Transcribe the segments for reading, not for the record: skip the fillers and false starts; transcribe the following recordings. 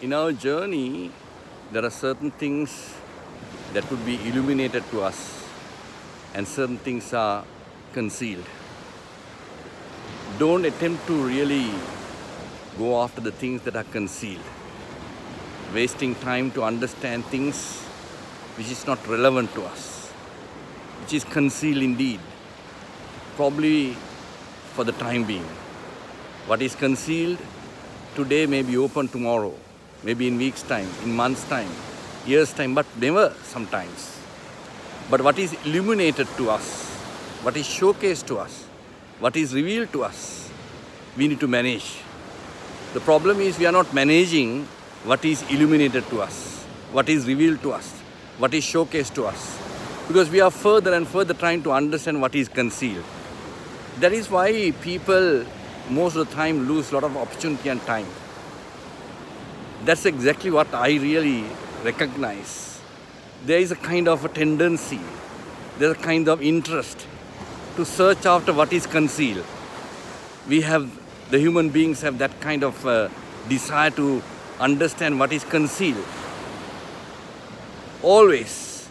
In our journey, there are certain things that would be illuminated to us and certain things are concealed. Don't attempt to really go after the things that are concealed, wasting time to understand things which is not relevant to us, which is concealed indeed, probably for the time being. What is concealed today may be open tomorrow, maybe in weeks' time, in months' time, years' time, but never sometimes. But what is illuminated to us, what is showcased to us, what is revealed to us, we need to manage. The problem is we are not managing what is illuminated to us, what is revealed to us, what is showcased to us, because we are further and further trying to understand what is concealed. That is why people most of the time lose a lot of opportunity and time. That's exactly what I really recognize. There is a kind of a tendency, there's a kind of interest to search after what is concealed. The human beings have that kind of desire to understand what is concealed. Always,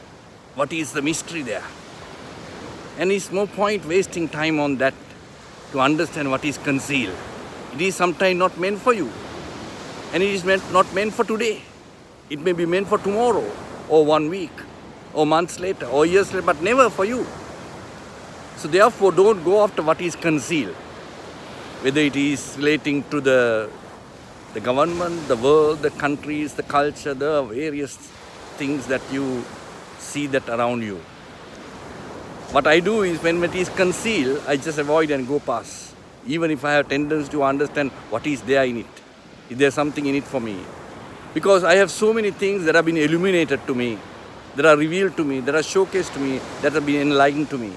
what is the mystery there? And it's no point wasting time on that to understand what is concealed. It is sometimes not meant for you. And it is not meant for today. It may be meant for tomorrow, or 1 week, or months later, or years later, but never for you. So therefore, don't go after what is concealed. Whether it is relating to the government, the world, the countries, the culture, the various things that you see that around you. What I do is when it is concealed, I just avoid and go past. Even if I have tendency to understand what is there in it. If there's something in it for me. Because I have so many things that have been illuminated to me, that are revealed to me, that are showcased to me, that have been enlightened to me.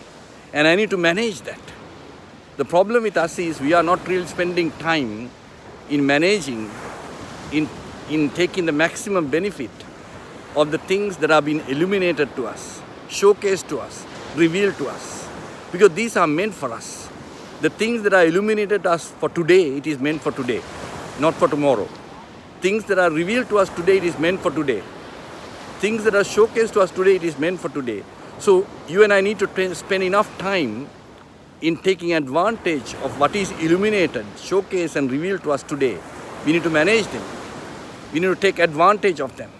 And I need to manage that. The problem with us is we are not really spending time in managing, in taking the maximum benefit of the things that have been illuminated to us, showcased to us, revealed to us. Because these are meant for us. The things that are illuminated to us for today, it is meant for today, not for tomorrow. Things that are revealed to us today, it is meant for today. Things that are showcased to us today, it is meant for today. So you and I need to spend enough time in taking advantage of what is illuminated, showcased and revealed to us today. We need to manage them. We need to take advantage of them.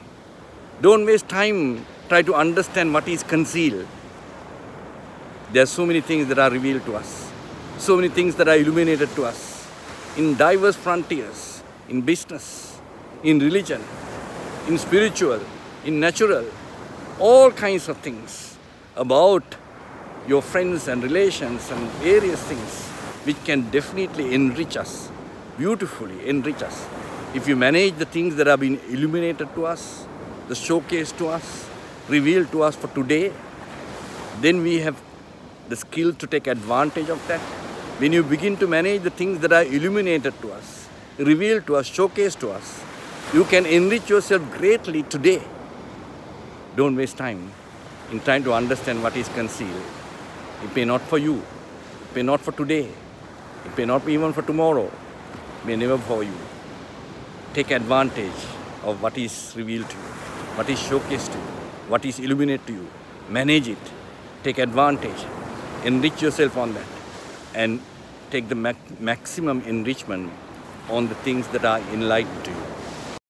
Don't waste time trying to understand what is concealed. There are so many things that are revealed to us. So many things that are illuminated to us. In diverse frontiers, in business, in religion, in spiritual, in natural, all kinds of things about your friends and relations and various things which can definitely enrich us, beautifully enrich us. If you manage the things that have been illuminated to us, the showcased to us, revealed to us for today, then we have the skill to take advantage of that. When you begin to manage the things that are illuminated to us, revealed to us, showcased to us, you can enrich yourself greatly today. Don't waste time in trying to understand what is concealed. It may not for you, it may not for today, it may not be even for tomorrow, it may never for you. Take advantage of what is revealed to you, what is showcased to you, what is illuminated to you. Manage it, take advantage, enrich yourself on that, and take the maximum enrichment on the things that are enlightened to you.